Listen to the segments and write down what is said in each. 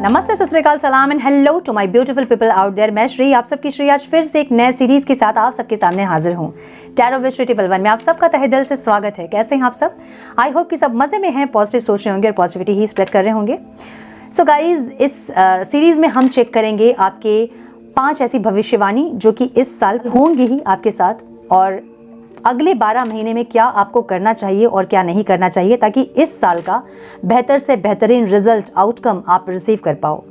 नमस्ते, सत श्री अकाल, सलाम and hello to my beautiful people out there. मैं श्री, आप सबकी श्री आज फिर से एक नए सीरीज के साथ आप सबके सामने हाजिर हूँ। Tarot with Shri triple one में आप सबका तहे दिल से स्वागत है। कैसे हैं आप सब? आई होप कि सब मजे में हैं, पॉजिटिव सोच रहे होंगे और पॉजिटिविटी ही स्प्रेड कर रहे होंगे। सो गाइज, इस सीरीज में हम चेक करेंगे आपके 5 ऐसी भविष्यवाणी जो कि इस साल होंगी ही आपके साथ, और अगले 12 महीने में क्या आपको करना चाहिए और क्या नहीं करना चाहिए ताकि इस साल का बेहतर से बेहतरीन रिजल्ट आउटकम आप रिसीव कर पाओ।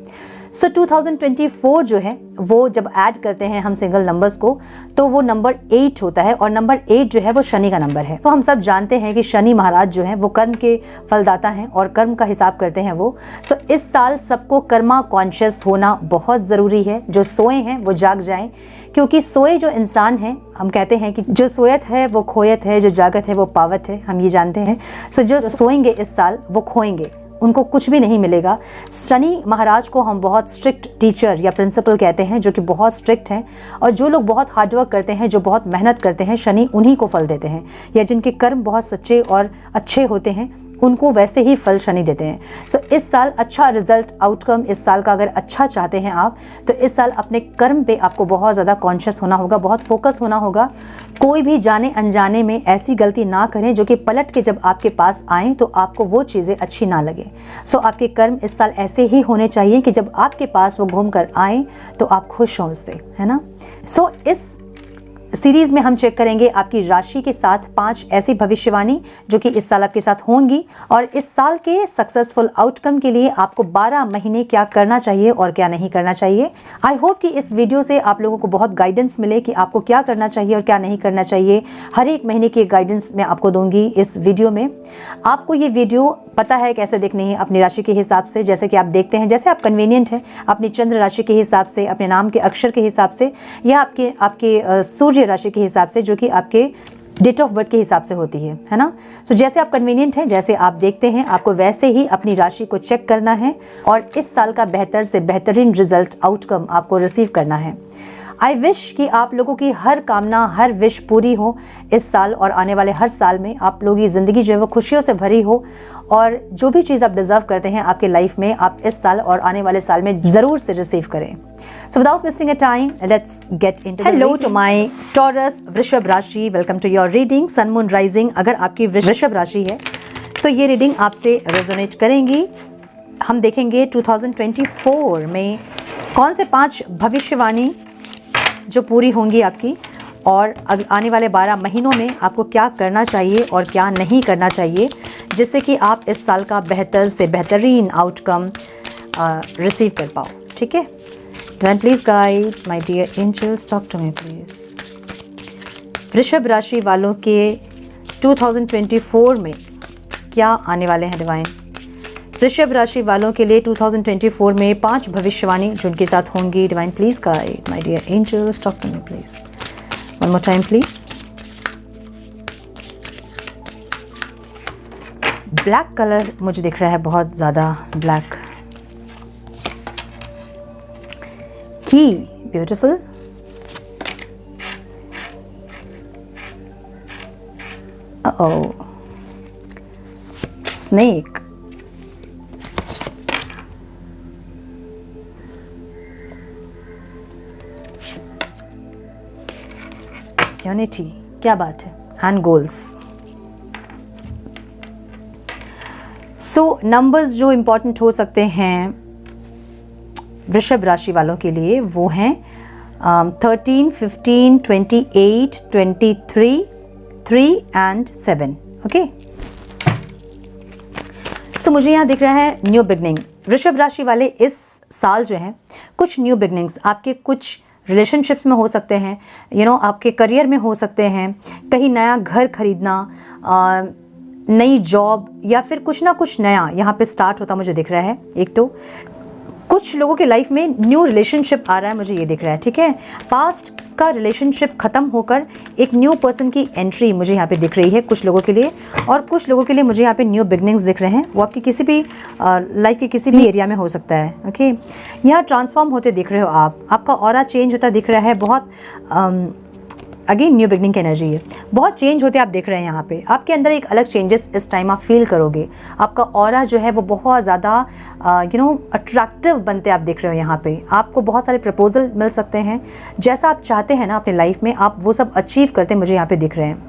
सो 2024 जो है वो जब ऐड करते हैं हम सिंगल नंबर्स को तो वो नंबर 8 होता है, और नंबर 8 जो है वो शनि का नंबर है। सो हम सब जानते हैं कि शनि महाराज जो है वो कर्म के फलदाता हैं और कर्म का हिसाब करते हैं वो। सो इस साल सबको कर्मा कॉन्शियस होना बहुत ज़रूरी है। जो सोए हैं वो जाग जाएं, क्योंकि सोए जो इंसान हैं, हम कहते हैं कि जो सोयत है वो खोयत है, जो जागत है वो पावत है, हम ये जानते हैं। सो जो सोएंगे इस साल वो खोएंगे, उनको कुछ भी नहीं मिलेगा। शनि महाराज को हम बहुत स्ट्रिक्ट टीचर या प्रिंसिपल कहते हैं, जो कि बहुत स्ट्रिक्ट हैं, और जो लोग बहुत हार्डवर्क करते हैं, जो बहुत मेहनत करते हैं, शनि उन्हीं को फल देते हैं, या जिनके कर्म बहुत सच्चे और अच्छे होते हैं उनको वैसे ही फल शनि देते हैं। सो इस साल अच्छा रिजल्ट आउटकम इस साल का अगर अच्छा चाहते हैं आप, तो इस साल अपने कर्म पे आपको बहुत ज़्यादा कॉन्शियस होना होगा, बहुत फोकस होना होगा। कोई भी जाने अनजाने में ऐसी गलती ना करें जो कि पलट के जब आपके पास आएँ तो आपको वो चीज़ें अच्छी ना लगे। सो आपके कर्म इस साल ऐसे ही होने चाहिए कि जब आपके पास वो घूम कर आएँ तो आप खुश हों उससे, है ना। सो इस सीरीज में हम चेक करेंगे आपकी राशि के साथ 5 ऐसी भविष्यवाणी जो कि इस साल आपके साथ होंगी, और इस साल के सक्सेसफुल आउटकम के लिए आपको 12 महीने क्या करना चाहिए और क्या नहीं करना चाहिए। आई होप कि इस वीडियो से आप लोगों को बहुत गाइडेंस मिले कि आपको क्या करना चाहिए और क्या नहीं करना चाहिए। हर एक महीने की गाइडेंस मैं आपको दूंगी इस वीडियो में। आपको ये वीडियो पता है कैसे देखनी है, अपनी राशि के हिसाब से, जैसे कि आप देखते हैं, जैसे आप कन्वीनियंट है, अपनी चंद्र राशि के हिसाब से, अपने नाम के अक्षर के हिसाब से, या आपके सूर्य राशि के हिसाब से जो कि आपके डेट ऑफ बर्थ के हिसाब से होती है ना। सो जैसे आप कन्वीनियंट हैं, जैसे आप देखते हैं, आपको वैसे ही अपनी राशि को चेक करना है और इस साल का बेहतर से बेहतरीन रिजल्ट आउटकम आपको रिसीव करना है। आई विश कि आप लोगों की हर कामना, हर विश पूरी हो इस साल, और आने वाले हर साल में आप लोगों की ज़िंदगी जो है वो खुशियों से भरी हो, और जो भी चीज़ आप डिज़र्व करते हैं आपके लाइफ में आप इस साल और आने वाले साल में ज़रूर से रिसीव करें। So without wasting a time, let's get into the reading. Hello to my Taurus वृषभ राशि, welcome to your reading sun moon rising. अगर आपकी वृषभ राशि है तो ये रीडिंग आपसे रेजोनेट करेंगी। हम देखेंगे 2024 में कौन से 5 भविष्यवाणी जो पूरी होंगी आपकी, और आने वाले 12 महीनों में आपको क्या करना चाहिए और क्या नहीं करना चाहिए, जिससे कि आप इस साल का बेहतर से बेहतरीन आउटकम रिसीव कर पाओ। ठीक है, Then please guide my dear angels, talk to me please। वृषभ राशि वालों के 2024 में क्या आने वाले हैं डिवाइन? वृषभ राशि वालों के लिए 2024 में 5 भविष्यवाणी जो उनके साथ होंगी। Divine please guide my dear angels, talk to me please. One more time please. Black colour मुझे दिख रहा है, बहुत ज़्यादा ब्लैक। की ब्यूटिफुल। स्नेक। यूनिटी, क्या बात है। And goals. सो नंबर्स जो इंपॉर्टेंट हो सकते हैं वृषभ राशि वालों के लिए वो हैं 13, 15, 28, 23, 3 एंड 7। ओके, सो मुझे यहाँ दिख रहा है न्यू बिगनिंग। वृषभ राशि वाले इस साल जो है कुछ न्यू बिगनिंग्स आपके कुछ रिलेशनशिप्स में हो सकते हैं, आपके करियर में हो सकते हैं, कहीं नया घर खरीदना, नई जॉब, या फिर कुछ ना कुछ नया यहाँ पे स्टार्ट होता मुझे दिख रहा है। एक तो कुछ लोगों के लाइफ में न्यू रिलेशनशिप आ रहा है, मुझे ये दिख रहा है। ठीक है, पास्ट का रिलेशनशिप ख़त्म होकर एक न्यू पर्सन की एंट्री मुझे यहाँ पे दिख रही है कुछ लोगों के लिए, और कुछ लोगों के लिए मुझे यहाँ पे न्यू बिगनिंग्स दिख रहे हैं। वो आपकी किसी भी लाइफ के किसी भी एरिया में हो सकता है। ओके, यहाँ ट्रांसफॉर्म होते दिख रहे हो आप, आपका ऑरा चेंज होता दिख रहा है। बहुत अगेन न्यू बिगनिंग की एनर्जी है, बहुत चेंज होते आप देख रहे हैं यहाँ पे। आपके अंदर एक अलग चेंजेस इस टाइम आप फील करोगे। आपका ऑरा जो है वो बहुत ज़्यादा अट्रैक्टिव बनते आप देख रहे हो यहाँ पे। आपको बहुत सारे प्रपोजल मिल सकते हैं, जैसा आप चाहते हैं ना अपने लाइफ में आप वो सब अचीव करते मुझे यहाँ पे दिख रहे हैं।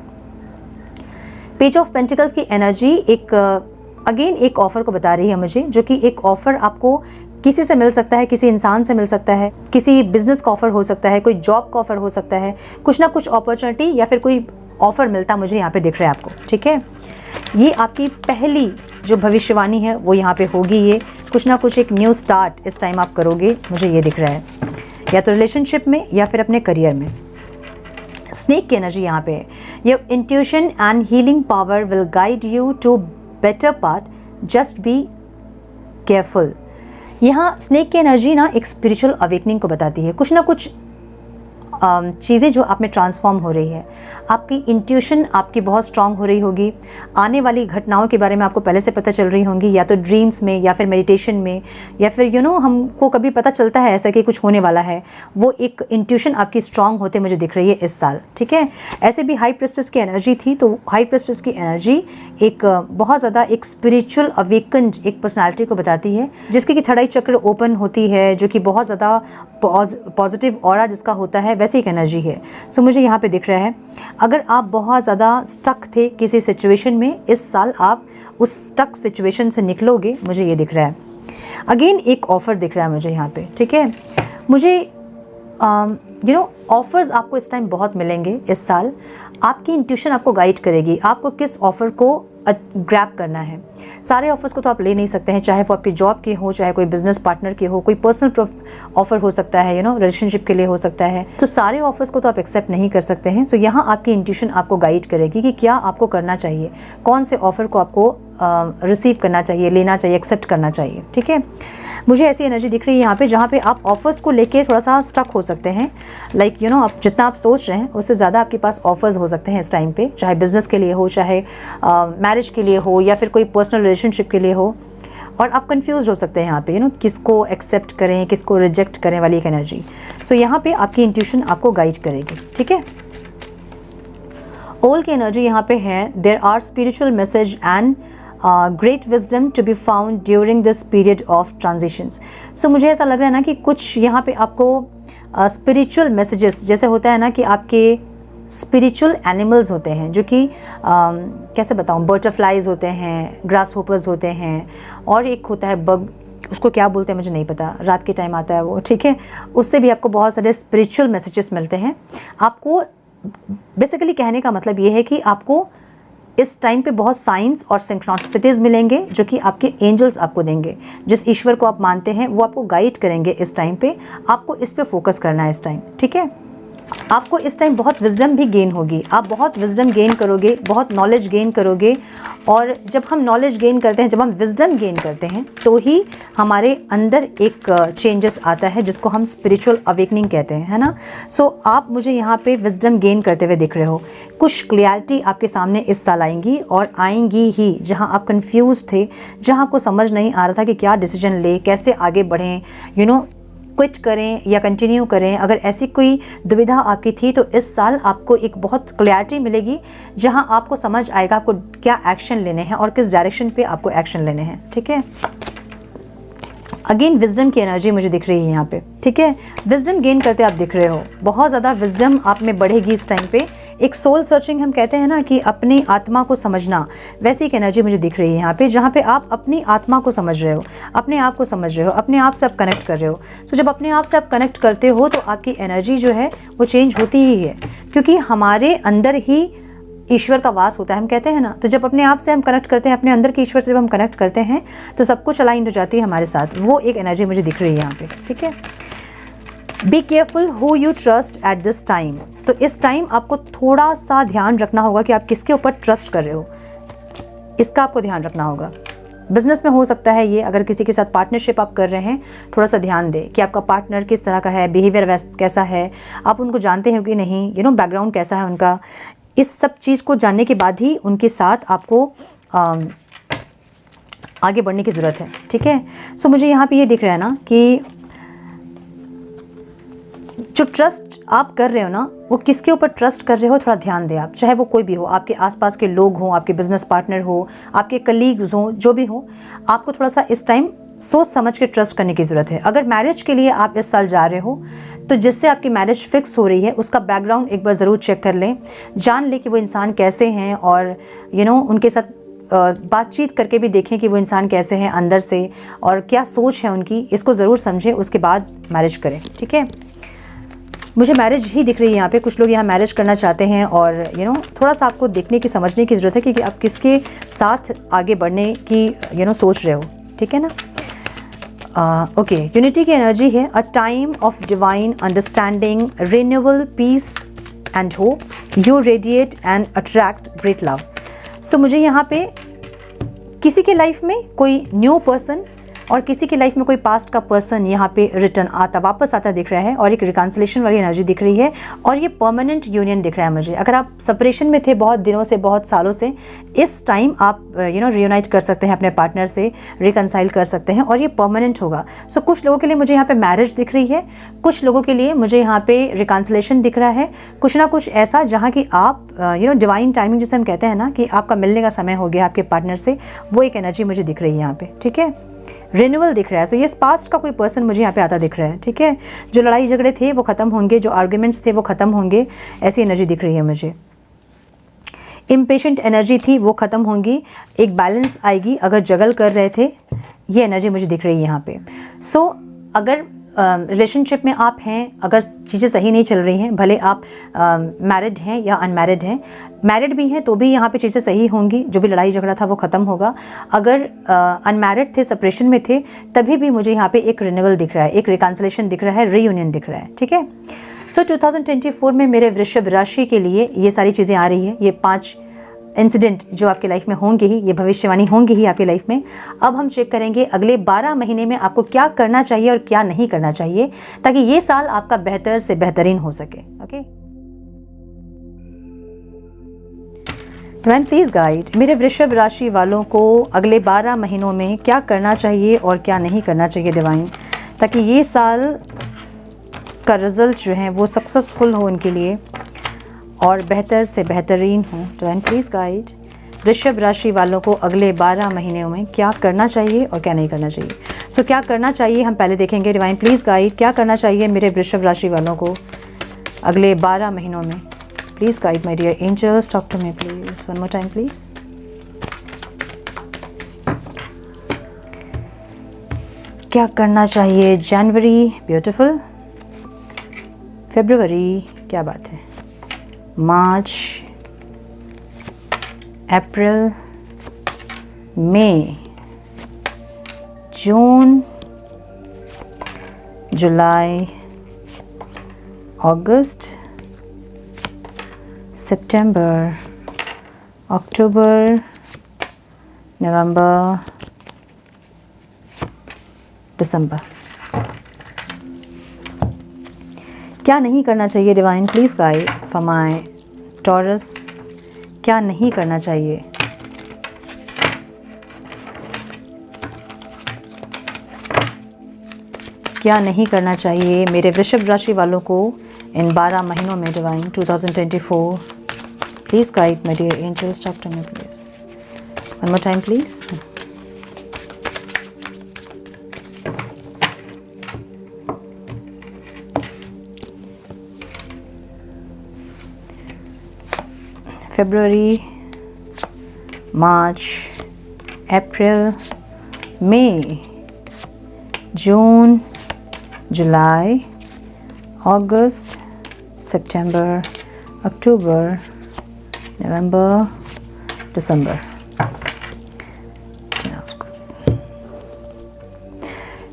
पेज ऑफ पेंटिकल्स की एनर्जी एक अगेन एक ऑफ़र को बता रही है मुझे, जो कि एक ऑफ़र आपको किसी से मिल सकता है, किसी इंसान से मिल सकता है, किसी बिजनेस का ऑफ़र हो सकता है, कोई जॉब का ऑफ़र हो सकता है, कुछ ना कुछ अपॉर्चुनिटी या फिर कोई ऑफ़र मिलता मुझे यहाँ पे दिख रहा है आपको। ठीक है, ये आपकी पहली जो भविष्यवाणी है वो यहाँ पे होगी। ये कुछ ना कुछ एक न्यू स्टार्ट इस टाइम आप करोगे, मुझे ये दिख रहा है, या तो रिलेशनशिप में या फिर अपने करियर में। स्नेक की एनर्जी यहाँ पे है, your intuition and healing power will guide you to better path, just be careful. यहाँ स्नेक की एनर्जी ना एक स्पिरिचुअल अवेकनिंग को बताती है। कुछ ना कुछ चीज़ें जो आप में ट्रांसफॉर्म हो रही है, आपकी इंट्यूशन आपकी बहुत स्ट्रांग हो रही होगी। आने वाली घटनाओं के बारे में आपको पहले से पता चल रही होंगी, या तो ड्रीम्स में या फिर मेडिटेशन में, या फिर हमको कभी पता चलता है ऐसा कि कुछ होने वाला है। वो एक इंट्यूशन आपकी स्ट्रांग होते मुझे दिख रही है इस साल। ठीक है, ऐसे भी हाई प्रेस्टिस की एनर्जी थी, तो हाई प्रेस्टिस की एनर्जी एक बहुत ज़्यादा एक स्पिरिचुअल अवेकन्ड एक पर्सनैलिटी को बताती है, जिसकी कि थर्ड आई चक्र ओपन होती है, जो कि बहुत ज़्यादा पॉजिटिव ऑरा जिसका होता है, वैसे एक एनर्जी है। सो मुझे यहाँ पे दिख रहा है, अगर आप बहुत ज़्यादा स्टक थे किसी सिचुएशन में, इस साल आप उस स्टक सिचुएशन से निकलोगे, मुझे ये दिख रहा है। अगेन एक ऑफ़र दिख रहा है मुझे यहाँ पे। ठीक है, मुझे ऑफ़र्स आपको इस टाइम बहुत मिलेंगे इस साल। आपकी इंट्यूशन आपको गाइड करेगी, आपको किस ऑफ़र को ग्रैब करना है। सारे ऑफर्स को तो आप ले नहीं सकते हैं, चाहे वो आपकी जॉब के हो, चाहे कोई बिजनेस पार्टनर के हो, कोई पर्सनल ऑफर हो सकता है, रिलेशनशिप के लिए हो सकता है। तो सारे ऑफर्स को तो आप एक्सेप्ट नहीं कर सकते हैं। सो यहाँ आपकी इंट्यूशन आपको गाइड करेगी कि क्या आपको करना चाहिए, कौन से ऑफर को आपको रिसीव करना चाहिए, लेना चाहिए, एक्सेप्ट करना चाहिए। ठीक है, मुझे ऐसी एनर्जी दिख रही है यहाँ पे, जहाँ पे आप ऑफर्स को लेके थोड़ा सा स्टक हो सकते हैं। लाइक आप जितना आप सोच रहे हैं उससे ज़्यादा आपके पास ऑफर्स हो सकते हैं इस टाइम पे, चाहे बिजनेस के लिए हो, चाहे मैरिज के लिए हो, या फिर कोई पर्सनल रिलेशनशिप के लिए हो। और आप कंफ्यूज हो सकते हैं यहाँ पे किसको एक्सेप्ट करें, किसको रिजेक्ट करें वाली एक एनर्जी। सो यहाँ पे आपकी इंट्यूशन आपको गाइड करेगी। ठीक है, ओल की एनर्जी यहाँ पे है, there are spiritual message and great wisdom to be found during this period of transitions. So मुझे ऐसा लग रहा है ना कि कुछ यहाँ पे आपको स्पिरिचुअल मैसेजेस, जैसे होता है ना कि आपके स्पिरिचुअल एनिमल्स होते हैं, जो कि कैसे बताऊँ, बटरफ्लाइज होते हैं, ग्रास होपर्स होते हैं, और एक होता है बग, उसको क्या बोलते हैं मुझे नहीं पता, रात के टाइम आता है वो। ठीक है, उससे भी आपको बहुत सारे स्पिरिचुअल मैसेजेस मिलते हैं। आपको बेसिकली कहने का मतलब ये है कि आपको इस टाइम पे बहुत साइंस और सिंक्रोनिसिटीज़ मिलेंगे, जो कि आपके एंजल्स आपको देंगे। जिस ईश्वर को आप मानते हैं वो आपको गाइड करेंगे इस टाइम पे। आपको इस पे फोकस करना है इस टाइम। ठीक है, आपको इस टाइम बहुत विजडम भी गेन होगी, आप बहुत विजडम गेन करोगे, बहुत नॉलेज गेन करोगे। और जब हम नॉलेज गेन करते हैं, जब हम विजडम गेन करते हैं, तो ही हमारे अंदर एक चेंजेस आता है, जिसको हम स्पिरिचुअल अवेकनिंग कहते हैं, है ना। सो आप मुझे यहाँ पे विजडम गेन करते हुए दिख रहे हो। कुछ क्लियरिटी आपके सामने इस साल आएंगी, और आएंगी ही। जहाँ आप कंफ्यूज थे, जहाँ आपको समझ नहीं आ रहा था कि क्या डिसीजन ले, कैसे आगे बढ़ें, क्विट करें या कंटिन्यू करें, अगर ऐसी कोई दुविधा आपकी थी, तो इस साल आपको एक बहुत क्लैरिटी मिलेगी, जहां आपको समझ आएगा आपको क्या एक्शन लेने हैं और किस डायरेक्शन पे आपको एक्शन लेने हैं। ठीक है, अगेन विजडम की एनर्जी मुझे दिख रही है यहाँ पे। ठीक है, विजडम गेन करते आप दिख रहे हो, बहुत ज़्यादा विजडम आप में बढ़ेगी इस टाइम पे। एक सोल सर्चिंग हम कहते हैं ना, कि अपनी आत्मा को समझना, वैसी एक एनर्जी मुझे दिख रही है यहाँ पे, जहाँ पे आप अपनी आत्मा को समझ रहे हो, अपने आप को समझ रहे हो, अपने आप से आप कनेक्ट कर रहे हो। तो जब अपने आप से आप कनेक्ट करते हो, तो आपकी एनर्जी जो है वो चेंज होती ही है, क्योंकि हमारे अंदर ही ईश्वर का वास होता है, हम कहते हैं ना। तो जब अपने आप से हम कनेक्ट करते हैं, अपने अंदर के ईश्वर से जब हम कनेक्ट करते हैं, तो सब कुछ अलाइन हो जाती है हमारे साथ। वो एक एनर्जी मुझे दिख रही है यहाँ पे। ठीक है, be careful who you trust at this time. तो इस टाइम आपको थोड़ा सा ध्यान रखना होगा कि आप किसके ऊपर ट्रस्ट कर रहे हो, इसका आपको ध्यान रखना होगा। बिजनेस में हो सकता है ये, अगर किसी के साथ पार्टनरशिप आप कर रहे हैं, थोड़ा सा ध्यान दें कि आपका पार्टनर किस तरह का है, बिहेवियर कैसा है, आप उनको जानते हैं कि नहीं, बैकग्राउंड कैसा है उनका। इस सब चीज़ को जानने के बाद ही उनके साथ आपको आगे बढ़ने की ज़रूरत है। ठीक है, सो मुझे यहाँ पे ये दिख रहा है ना कि जो ट्रस्ट आप कर रहे हो ना, वो किसके ऊपर ट्रस्ट कर रहे हो थोड़ा ध्यान दें आप। चाहे वो कोई भी हो, आपके आसपास के लोग हों, आपके बिजनेस पार्टनर हो, आपके कलीग्स हों, जो भी हो, आपको थोड़ा सा इस टाइम सोच समझ के ट्रस्ट करने की ज़रूरत है। अगर मैरिज के लिए आप इस साल जा रहे हो तो जिससे आपकी मैरिज फिक्स हो रही है उसका बैकग्राउंड एक बार ज़रूर चेक कर लें, जान लें कि वो इंसान कैसे हैं, और उनके साथ बातचीत करके भी देखें कि वो इंसान कैसे हैं अंदर से और क्या सोच है उनकी, इसको ज़रूर समझें, उसके बाद मैरिज करें। ठीक है, मुझे मैरिज ही दिख रही है यहाँ पे। कुछ लोग यहाँ मैरिज करना चाहते हैं और थोड़ा सा आपको देखने की समझने की ज़रूरत है कि आप किसके साथ आगे बढ़ने की सोच रहे हो। ठीक है ना। ओके, यूनिटी की एनर्जी है, a time of divine understanding, renewal, peace and hope, you radiate and attract great love. So मुझे यहाँ पे किसी के लाइफ में कोई न्यू पर्सन और किसी की लाइफ में कोई पास्ट का पर्सन यहाँ पे रिटर्न आता, वापस आता दिख रहा है, और एक रिकन्सिलेशन वाली एनर्जी दिख रही है, और ये परमानेंट यूनियन दिख रहा है मुझे। अगर आप सेपरेशन में थे बहुत दिनों से, बहुत सालों से, इस टाइम आप रियूनाइट कर सकते हैं अपने पार्टनर से, रिकनसाइल कर सकते हैं, और ये परमानेंट होगा। सो कुछ लोगों के लिए मुझे यहाँ पे मैरिज दिख रही है, कुछ लोगों के लिए मुझे यहाँ पे रिकन्सिलेशन दिख रहा है, कुछ ना कुछ ऐसा जहाँ की आप डिवाइन टाइमिंग जिसे हम कहते हैं ना, कि आपका मिलने का समय हो गया आपके पार्टनर से, वो एक एनर्जी मुझे दिख रही है यहाँ पे। ठीक है, रिन्यूअल दिख रहा है। सो ये पास्ट का कोई पर्सन मुझे यहाँ पे आता दिख रहा है। ठीक है, जो लड़ाई झगड़े थे वो ख़त्म होंगे, जो आर्ग्यूमेंट्स थे वो ख़त्म होंगे, ऐसी एनर्जी दिख रही है मुझे। इम्पेशेंट एनर्जी थी वो ख़त्म होंगी, एक बैलेंस आएगी। अगर जगल कर रहे थे, ये एनर्जी मुझे दिख रही है यहाँ पे। सो अगर रिलेशनशिप में आप हैं, अगर चीज़ें सही नहीं चल रही हैं, भले आप मैरिड हैं या अनमैरिड हैं, मैरिड भी हैं तो भी यहाँ पे चीज़ें सही होंगी, जो भी लड़ाई झगड़ा था वो ख़त्म होगा। अगर अनमैरिड थे, सेपरेशन में थे, तभी भी मुझे यहाँ पे एक रिन्यूअल दिख रहा है, एक रिकन्सिलेशन दिख रहा है, रीयूनियन दिख रहा है। ठीक है, सो 2024 में मेरे वृषभ राशि के लिए ये सारी चीज़ें आ रही है। ये 5 इंसिडेंट जो आपकी लाइफ में होंगे ही, ये भविष्यवाणी होंगी ही आपकी लाइफ में। अब हम चेक करेंगे अगले 12 महीने में आपको क्या करना चाहिए और क्या नहीं करना चाहिए, ताकि ये साल आपका बेहतर से बेहतरीन हो सके। ओके, डिवाइन प्लीज गाइड मेरे वृषभ राशि वालों को अगले 12 महीनों में क्या करना चाहिए और क्या नहीं करना चाहिए डिवाइन, ताकि ये साल का रिजल्ट जो है वो सक्सेसफुल हो उनके लिए और बेहतर से बेहतरीन हो। डिवाइन प्लीज़ गाइड वृषभ राशि वालों को अगले 12 महीनों में क्या करना चाहिए और क्या नहीं करना चाहिए। सो क्या करना चाहिए हम पहले देखेंगे। डिवाइन प्लीज़ गाइड क्या करना चाहिए मेरे वृषभ राशि वालों को अगले 12 महीनों में। Please guide my dear angels, talk to me please, one more time please. क्या करना चाहिए जनवरी, ब्यूटीफुल, फरवरी, क्या बात है, मार्च, अप्रैल, मई, जून, जुलाई, अगस्त, सितंबर, अक्टूबर, नवंबर, दिसंबर। क्या नहीं करना चाहिए divine please guide for my taurus, क्या नहीं करना चाहिए। क्या नहीं करना चाहिए मेरे वृषभ राशि वालों को इन 12 महीनों में divine 2024। Please guide my dear angels, talk to me please, one more time please. February, March, April, May, June, July, August, September, October, November, December।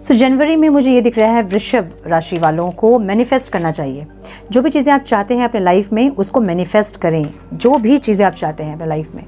सो जनवरी में मुझे ये दिख रहा है वृषभ राशि वालों को मैनिफेस्ट करना चाहिए। जो भी चीज़ें आप चाहते हैं अपने लाइफ में उसको मैनिफेस्ट करें। जो भी चीज़ें आप चाहते हैं अपने लाइफ में,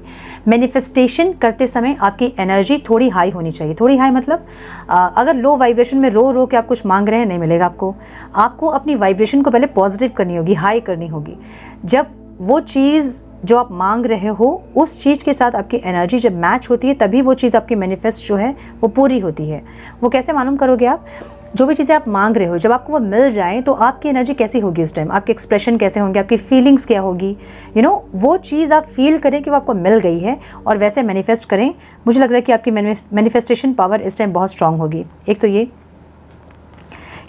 मैनिफेस्टेशन करते समय आपकी एनर्जी थोड़ी हाई होनी चाहिए। थोड़ी हाई मतलब अगर लो वाइब्रेशन में रो के आप कुछ मांग रहे हैं, नहीं मिलेगा आपको। आपको अपनी वाइब्रेशन को पहले पॉजिटिव करनी होगी, हाई करनी होगी। जब वो चीज़ जो आप मांग रहे हो उस चीज़ के साथ आपकी एनर्जी जब मैच होती है, तभी वो चीज़ आपकी मैनिफेस्ट जो है वो पूरी होती है। वो कैसे मालूम करोगे आप? जो भी चीज़ें आप मांग रहे हो जब आपको वो मिल जाए तो आपकी एनर्जी कैसी होगी उस टाइम, आपके एक्सप्रेशन कैसे होंगे, आपकी फीलिंग्स क्या होगी, वो चीज़ आप फील करें कि वो आपको मिल गई है और वैसे मैनिफेस्ट करें। मुझे लग रहा है कि आपकी मैनिफेस्टेशन पावर इस टाइम बहुत स्ट्रांग होगी। एक तो ये,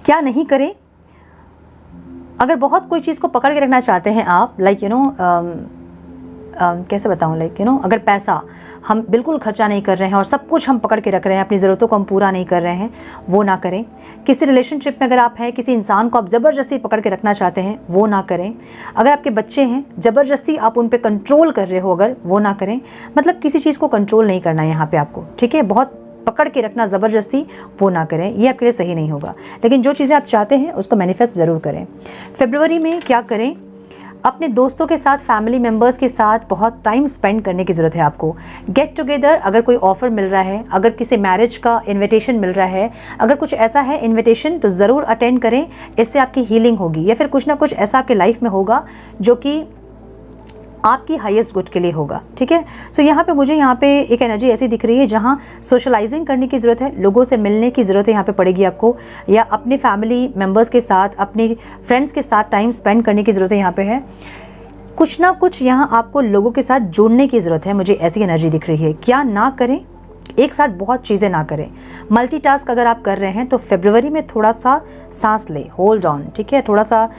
क्या नहीं करें, अगर बहुत कोई चीज़ को पकड़ के रखना चाहते हैं आप, कैसे बताऊँ, अगर पैसा हम बिल्कुल खर्चा नहीं कर रहे हैं और सब कुछ हम पकड़ के रख रहे हैं, अपनी ज़रूरतों को हम पूरा नहीं कर रहे हैं, वो ना करें। किसी रिलेशनशिप में अगर आप हैं, किसी इंसान को आप ज़बरदस्ती पकड़ के रखना चाहते हैं, वो ना करें। अगर आपके बच्चे हैं, ज़बरदस्ती आप उन पे कंट्रोल कर रहे हो अगर, वो ना करें। मतलब किसी चीज़ को कंट्रोल नहीं करना है यहाँ पे आपको, ठीक है। बहुत पकड़ के रखना ज़बरदस्ती, वो ना करें, ये आपके लिए सही नहीं होगा। लेकिन जो चीज़ें आप चाहते हैं उसको मैनिफेस्ट ज़रूर करें। फरवरी में क्या करें, अपने दोस्तों के साथ, फैमिली मेम्बर्स के साथ बहुत टाइम स्पेंड करने की ज़रूरत है आपको। गेट टुगेदर, अगर कोई ऑफ़र मिल रहा है, अगर किसी मैरिज का इनविटेशन मिल रहा है, अगर कुछ ऐसा है इनविटेशन, तो ज़रूर अटेंड करें। इससे आपकी हीलिंग होगी या फिर कुछ ना कुछ ऐसा आपके लाइफ में होगा जो कि आपकी हाईएस्ट गुड के लिए होगा, ठीक है। सो यहाँ पे मुझे यहाँ पे एक एनर्जी ऐसी दिख रही है जहाँ सोशलाइजिंग करने की ज़रूरत है, लोगों से मिलने की ज़रूरत है यहाँ पे पड़ेगी आपको, या अपने फैमिली मेम्बर्स के साथ, अपने फ्रेंड्स के साथ टाइम स्पेंड करने की ज़रूरत है। यहाँ पे है कुछ ना कुछ, यहाँ आपको लोगों के साथ जुड़ने की ज़रूरत है, मुझे ऐसी एनर्जी दिख रही है। क्या ना करें, एक साथ बहुत चीज़ें ना करें। मल्टीटास्क अगर आप कर रहे हैं तो फरवरी में थोड़ा सा सांस लें, होल्ड ऑन, ठीक है, थोड़ा सा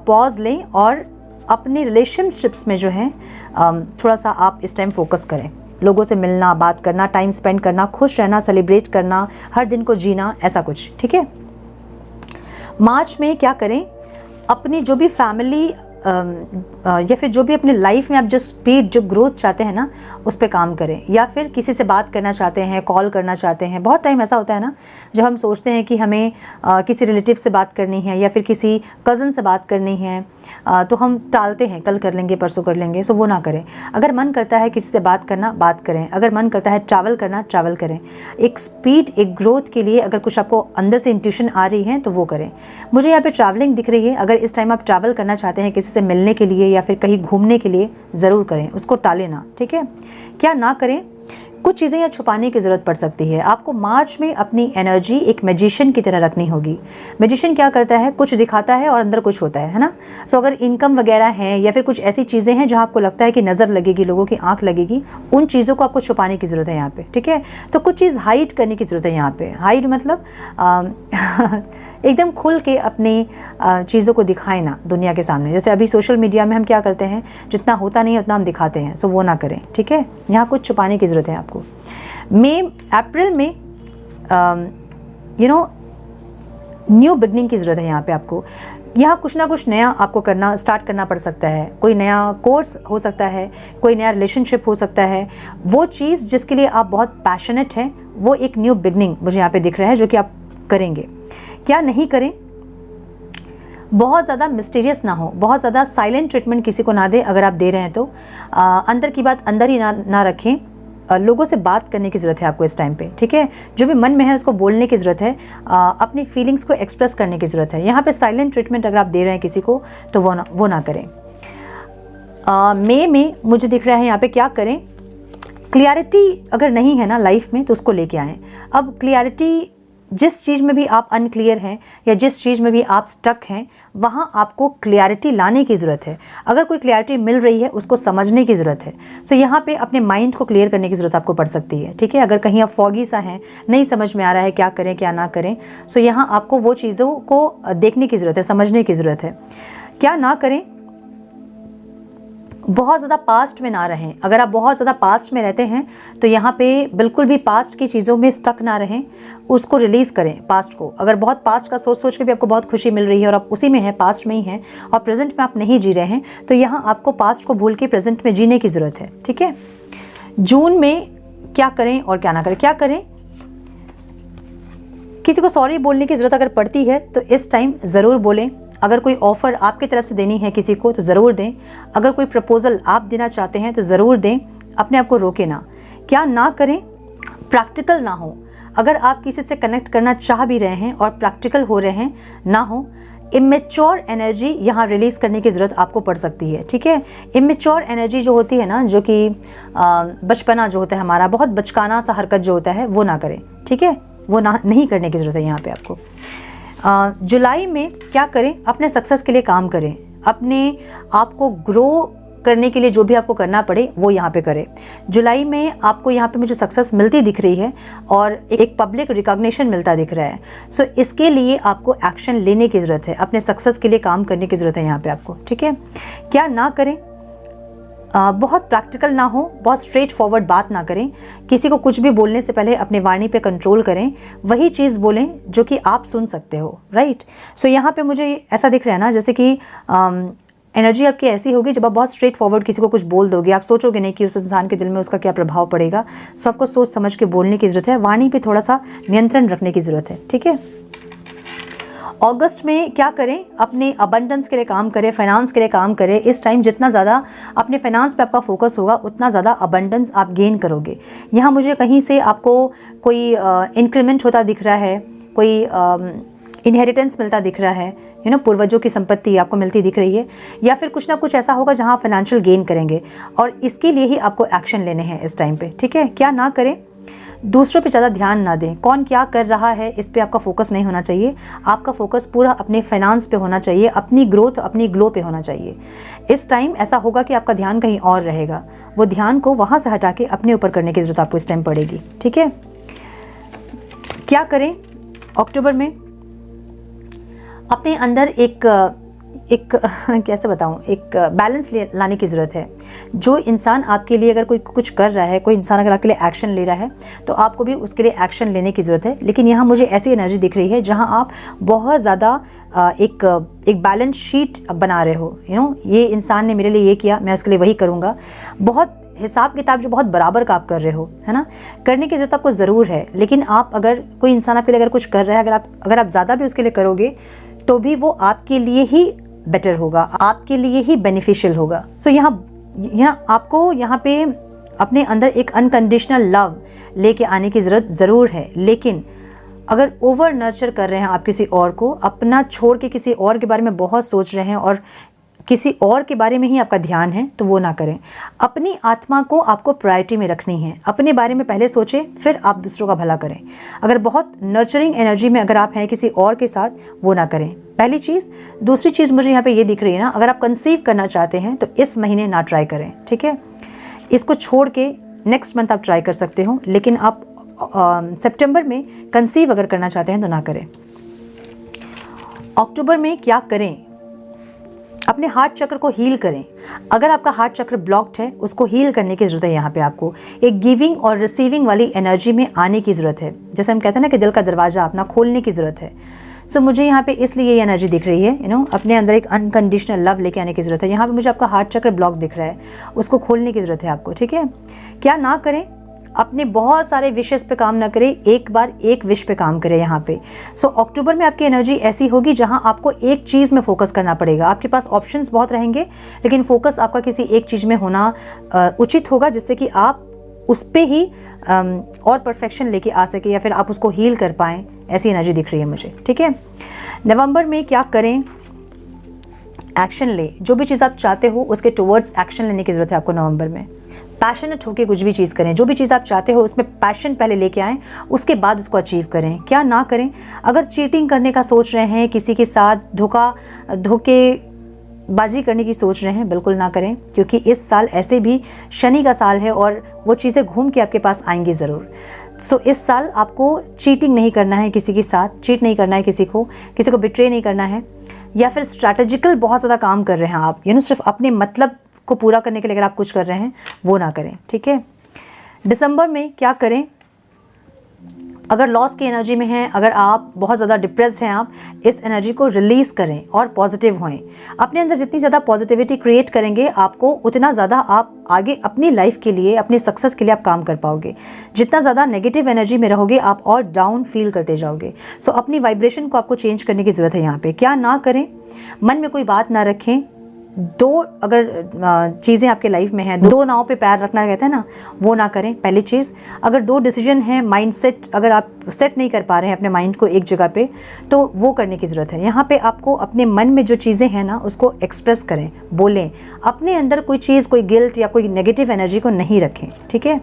पॉज लें और अपनी रिलेशनशिप्स में जो है थोड़ा सा आप इस टाइम फोकस करें। लोगों से मिलना, बात करना, टाइम स्पेंड करना, खुश रहना, सेलिब्रेट करना, हर दिन को जीना, ऐसा कुछ, ठीक है। मार्च में क्या करें, अपनी जो भी फैमिली या फिर जो भी अपने लाइफ में आप जो स्पीड, जो ग्रोथ चाहते हैं ना, उस पे काम करें। या फिर किसी से बात करना चाहते हैं, कॉल करना चाहते हैं। बहुत टाइम ऐसा होता है ना जब हम सोचते हैं कि हमें किसी रिलेटिव से बात करनी है या फिर किसी कज़न से बात करनी है, तो हम टालते हैं, कल कर लेंगे, परसों कर लेंगे। सो वो ना करें। अगर मन करता है किसी से बात करना, बात करें। अगर मन करता है ट्रैवल करना, ट्रैवल करें। एक स्पीड, एक ग्रोथ के लिए अगर कुछ आपको अंदर से इंट्यूशन आ रही है तो वो करें। मुझे यहाँ पे ट्रैवलिंग दिख रही है। अगर इस टाइम आप ट्रैवल करना चाहते हैं किसी से मिलने के लिए या फिर कहीं घूमने के लिए, ज़रूर करें, उसको टालें ना, ठीक है। क्या ना करें, कुछ चीज़ें यहाँ छुपाने की ज़रूरत पड़ सकती है आपको। मार्च में अपनी एनर्जी एक मैजिशियन की तरह रखनी होगी। मैजिशियन क्या करता है, कुछ दिखाता है और अंदर कुछ होता है ना। सो अगर इनकम वगैरह है या फिर कुछ ऐसी चीज़ें हैं जहाँ आपको लगता है कि नज़र लगेगी, लोगों की आंख लगेगी, उन चीज़ों को आपको छुपाने की ज़रूरत है यहाँ पे, ठीक है। तो कुछ चीज़ हाइड करने की ज़रूरत है यहाँ पे। हाइड मतलब एकदम खुल के अपनी चीज़ों को दिखाएं ना दुनिया के सामने। जैसे अभी सोशल मीडिया में हम क्या करते हैं, जितना होता नहीं है उतना हम दिखाते हैं। सो वो ना करें, ठीक है। यहाँ कुछ छुपाने की ज़रूरत है आपको। अप्रैल में न्यू बिगनिंग की ज़रूरत है यहाँ पे आपको। यहाँ कुछ ना कुछ नया आपको स्टार्ट करना पड़ सकता है। कोई नया कोर्स हो सकता है, कोई नया रिलेशनशिप हो सकता है। वो चीज़ जिसके लिए आप बहुत पैशनेट हैं, वो एक न्यू बिगनिंग मुझे यहाँ पे दिख रहा है जो कि आप करेंगे। क्या नहीं करें, बहुत ज़्यादा मिस्टीरियस ना हो, बहुत ज़्यादा साइलेंट ट्रीटमेंट किसी को ना दें। अगर आप दे रहे हैं तो अंदर की बात अंदर ही ना रखें। लोगों से बात करने की ज़रूरत है आपको इस टाइम पे, ठीक है। जो भी मन में है उसको बोलने की ज़रूरत है, अपनी फीलिंग्स को एक्सप्रेस करने की ज़रूरत है। यहाँ पे साइलेंट ट्रीटमेंट अगर आप दे रहे हैं किसी को तो वो ना करें। मई में मुझे दिख रहा है यहाँ पे क्या करें, क्लियरिटी अगर नहीं है ना लाइफ में तो उसको लेके आएँ। अब क्लियरिटी, जिस चीज़ में भी आप अनक्लियर हैं या जिस चीज़ में भी आप स्टक हैं, वहाँ आपको क्लियरिटी लाने की ज़रूरत है। अगर कोई क्लियरिटी मिल रही है उसको समझने की ज़रूरत है। सो यहाँ पे अपने माइंड को क्लियर करने की ज़रूरत आपको पड़ सकती है, ठीक है। अगर कहीं आप फॉगी सा हैं, नहीं समझ में आ रहा है क्या करें क्या ना करें, सो यहाँ आपको वो चीज़ों को देखने की ज़रूरत है, समझने की ज़रूरत है। क्या ना करें, बहुत ज़्यादा पास्ट में ना रहें। अगर आप बहुत ज़्यादा पास्ट में रहते हैं तो यहाँ पे बिल्कुल भी पास्ट की चीज़ों में स्टक ना रहें, उसको रिलीज़ करें पास्ट को। अगर बहुत पास्ट का सोच के भी आपको बहुत खुशी मिल रही है और आप उसी में हैं, पास्ट में ही हैं और प्रेजेंट में आप नहीं जी रहे हैं, तो यहाँ आपको पास्ट को भूल के प्रेजेंट में जीने की ज़रूरत है, ठीक है। जून में क्या करें और क्या ना करें, क्या करें, किसी को सॉरी बोलने की ज़रूरत अगर पड़ती है तो इस टाइम ज़रूर बोलें। अगर कोई ऑफ़र आपकी तरफ से देनी है किसी को तो ज़रूर दें। अगर कोई प्रपोज़ल आप देना चाहते हैं तो ज़रूर दें, अपने आप को रोके ना। क्या ना करें, प्रैक्टिकल ना हो। अगर आप किसी से कनेक्ट करना चाह भी रहे हैं और प्रैक्टिकल हो रहे हैं, ना हो। इमेच्योर एनर्जी यहाँ रिलीज़ करने की ज़रूरत आपको पड़ सकती है, ठीक है। इमेच्योर एनर्जी जो होती है ना, जो कि बचपना जो होता है हमारा, बहुत बचकाना सा हरकत जो होता है, वो ना करें, ठीक है। वो ना नहीं करने की ज़रूरत है यहाँ पे आपको। जुलाई में क्या करें, अपने सक्सेस के लिए काम करें, अपने आप को ग्रो करने के लिए जो भी आपको करना पड़े वो यहाँ पे करें। जुलाई में आपको यहाँ पे मुझे सक्सेस मिलती दिख रही है और एक पब्लिक रिकॉग्निशन मिलता दिख रहा है। सो इसके लिए आपको एक्शन लेने की ज़रूरत है, अपने सक्सेस के लिए काम करने की ज़रूरत है यहाँ पे आपको, ठीक है। क्या ना करें, बहुत प्रैक्टिकल ना हो, बहुत स्ट्रेट फॉरवर्ड बात ना करें, किसी को कुछ भी बोलने से पहले अपने वाणी पे कंट्रोल करें, वही चीज़ बोलें जो कि आप सुन सकते हो, राइट। सो यहाँ पे मुझे ऐसा दिख रहा है ना, जैसे कि एनर्जी आपकी ऐसी होगी जब आप बहुत स्ट्रेट फॉरवर्ड किसी को कुछ बोल दोगे, आप सोचोगे नहीं कि उस इंसान के दिल में उसका क्या प्रभाव पड़ेगा। सो आपको सोच समझ के बोलने की ज़रूरत है, वाणी पे थोड़ा सा नियंत्रण रखने की ज़रूरत है, ठीक है। अगस्त में क्या करें, अपने अबंडेंस के लिए काम करें, फाइनेंस के लिए काम करें। इस टाइम जितना ज़्यादा अपने फाइनेंस पे आपका फोकस होगा उतना ज़्यादा अबंडेंस आप गेन करोगे। यहाँ मुझे कहीं से आपको कोई इंक्रीमेंट होता दिख रहा है, कोई इनहेरिटेंस मिलता दिख रहा है, पूर्वजों की संपत्ति आपको मिलती दिख रही है, या फिर कुछ ना कुछ ऐसा होगा जहाँ फाइनेंशियल गेन करेंगे और इसके लिए ही आपको एक्शन लेने हैं इस टाइम पे, ठीक है। क्या ना करें, दूसरों पे ज़्यादा ध्यान ना दें, कौन क्या कर रहा है इस पे आपका फोकस नहीं होना चाहिए। आपका फोकस पूरा अपने फाइनेंस पे होना चाहिए, अपनी ग्रोथ, अपनी ग्लो पे होना चाहिए। इस टाइम ऐसा होगा कि आपका ध्यान कहीं और रहेगा, वो ध्यान को वहाँ से हटा के अपने ऊपर करने की ज़रूरत आपको इस टाइम पड़ेगी, ठीक है। क्या करें अक्टूबर में, अपने अंदर एक कैसे बताऊं, एक बैलेंस लाने की ज़रूरत है। जो इंसान आपके लिए अगर कोई कुछ कर रहा है, कोई इंसान अगर आपके लिए एक्शन ले रहा है तो आपको भी उसके लिए एक्शन लेने की ज़रूरत है। लेकिन यहाँ मुझे ऐसी एनर्जी दिख रही है जहाँ आप बहुत ज़्यादा एक बैलेंस शीट बना रहे हो, ये इंसान ने मेरे लिए ये किया, मैं उसके लिए वही करूँगा। बहुत हिसाब किताब जो बहुत बराबर का आप कर रहे हो, है ना, करने की ज़रूरत आपको ज़रूर है। लेकिन आप अगर कोई इंसान आपके लिए अगर कुछ कर रहा है, अगर आप ज़्यादा भी उसके लिए करोगे तो भी वो आपके लिए ही बेटर होगा, आपके लिए ही बेनिफिशियल होगा। सो यहाँ आपको यहाँ पे अपने अंदर एक अनकंडीशनल लव लेके आने की ज़रूरत ज़रूर है। लेकिन अगर ओवर नर्चर कर रहे हैं आप किसी और को, अपना छोड़ के किसी और के बारे में बहुत सोच रहे हैं और किसी और के बारे में ही आपका ध्यान है, तो वो ना करें। अपनी आत्मा को आपको प्रायोरिटी में रखनी है, अपने बारे में पहले सोचें, फिर आप दूसरों का भला करें। अगर बहुत नर्चरिंग एनर्जी में अगर आप हैं किसी और के साथ, वो ना करें, पहली चीज़। दूसरी चीज़ मुझे यहाँ पे ये दिख रही है ना, अगर आप कंसीव करना चाहते हैं तो इस महीने ना ट्राई करें, ठीक है। इसको छोड़ के नेक्स्ट मंथ आप ट्राई कर सकते हो, लेकिन आप सितंबर में कंसीव अगर करना चाहते हैं तो ना करें। अक्टूबर में क्या करें, अपने हार्ट चक्र को हील करें। अगर आपका हार्ट चक्र ब्लॉक्ड है, उसको हील करने की ज़रूरत है। यहाँ पे आपको एक गिविंग और रिसीविंग वाली एनर्जी में आने की ज़रूरत है। जैसे हम कहते हैं ना कि दिल का दरवाज़ा अपना खोलने की ज़रूरत है। सो मुझे यहाँ पे इसलिए ये एनर्जी दिख रही है, अपने अंदर एक अनकंडीशनल लव लेके आने की ज़रूरत है। यहाँ पे मुझे आपका हार्ट चक्र ब्लॉक दिख रहा है, उसको खोलने की ज़रूरत है आपको, ठीक है। क्या ना करें, अपने बहुत सारे विशेस पे काम ना करें, एक बार एक विश पे काम करें यहाँ पे। सो अक्टूबर में आपकी एनर्जी ऐसी होगी जहाँ आपको एक चीज़ में फोकस करना पड़ेगा। आपके पास ऑप्शंस बहुत रहेंगे, लेकिन फोकस आपका किसी एक चीज़ में होना उचित होगा, जिससे कि आप उस पर ही और परफेक्शन लेके आ सके या फिर आप उसको हील कर पाएँ। ऐसी एनर्जी दिख रही है मुझे, ठीक है। नवंबर में क्या करें, एक्शन ले। जो भी चीज़ आप चाहते हो उसके टुवर्ड्स एक्शन लेने की ज़रूरत है आपको नवंबर में। पैशनेट होकर कुछ भी चीज़ करें, जो भी चीज़ आप चाहते हो उसमें पैशन पहले लेके आएँ, उसके बाद उसको अचीव करें। क्या ना करें, अगर चीटिंग करने का सोच रहे हैं, किसी के साथ धोखेबाजी करने की सोच रहे हैं, बिल्कुल ना करें, क्योंकि इस साल ऐसे भी शनि का साल है और वो चीज़ें घूम के आपके पास आएंगी ज़रूर। सो इस साल आपको चीटिंग नहीं करना है, किसी के साथ चीट नहीं करना है, किसी को बिट्रे नहीं करना है, या फिर स्ट्रैटेजिकल बहुत ज़्यादा काम कर रहे हैं आप, सिर्फ अपने मतलब को पूरा करने के लिए अगर आप कुछ कर रहे हैं, वो ना करें, ठीक है। दिसंबर में क्या करें, अगर लॉस की एनर्जी में हैं, अगर आप बहुत ज़्यादा डिप्रेस्ड हैं, आप इस एनर्जी को रिलीज़ करें और पॉजिटिव होएं। अपने अंदर जितनी ज़्यादा पॉजिटिविटी क्रिएट करेंगे, आपको उतना ज़्यादा आप आगे अपनी लाइफ के लिए, अपनी सक्सेस के लिए आप काम कर पाओगे। जितना ज़्यादा नेगेटिव एनर्जी में रहोगे, आप और डाउन फील करते जाओगे। सो अपनी वाइब्रेशन को आपको चेंज करने की ज़रूरत है यहाँ पे। क्या ना करें, मन में कोई बात ना रखें। दो अगर चीज़ें आपके लाइफ में हैं, दो नाव पे पैर रखना कहते हैं ना, वो ना करें। पहली चीज़, अगर दो डिसीजन है, माइंड सेट अगर आप सेट नहीं कर पा रहे हैं अपने माइंड को एक जगह पे, तो वो करने की ज़रूरत है। यहाँ पे आपको अपने मन में जो चीज़ें हैं ना, उसको एक्सप्रेस करें, बोलें। अपने अंदर कोई चीज़, कोई गिल्ट या कोई नेगेटिव एनर्जी को नहीं रखें, ठीक है।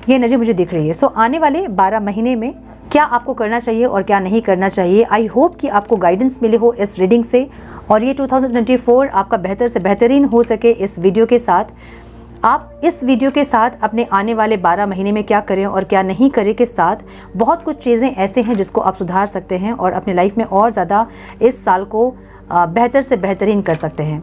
ये एनर्जी मुझे दिख रही है। सो आने वाले 12 महीने में क्या आपको करना चाहिए और क्या नहीं करना चाहिए, आई होप कि आपको गाइडेंस मिले हो इस रीडिंग से, और ये 2024 आपका बेहतर से बेहतरीन हो सके इस वीडियो के साथ। आप इस वीडियो के साथ अपने आने वाले 12 महीने में क्या करें और क्या नहीं करें के साथ बहुत कुछ चीज़ें ऐसे हैं जिसको आप सुधार सकते हैं और अपने लाइफ में और ज़्यादा इस साल को बेहतर से बेहतरीन कर सकते हैं।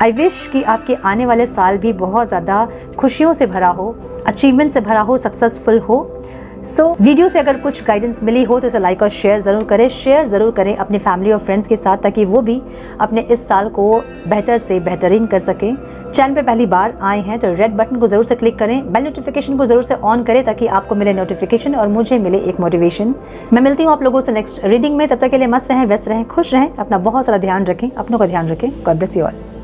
आई विश कि आपके आने वाले साल भी बहुत ज़्यादा खुशियों से भरा हो, अचीवमेंट से भरा हो, सक्सेसफुल हो। सो वीडियो से अगर कुछ गाइडेंस मिली हो तो इसे लाइक और शेयर ज़रूर करें, शेयर ज़रूर करें अपनी फैमिली और फ्रेंड्स के साथ, ताकि वो भी अपने इस साल को बेहतर से बेहतरीन कर सकें। चैनल पे पहली बार आए हैं तो रेड बटन को ज़रूर से क्लिक करें, बेल नोटिफिकेशन को ज़रूर से ऑन करें ताकि आपको मिले नोटिफिकेशन और मुझे मिले एक मोटिवेशन। मैं मिलती हूँ आप लोगों से नेक्स्ट रीडिंग में। तब तक के लिए मस्त रहें, व्यस्त रहें, खुश रहें, अपना बहुत सारा ध्यान रखें, अपनों का ध्यान रखें। God bless you all.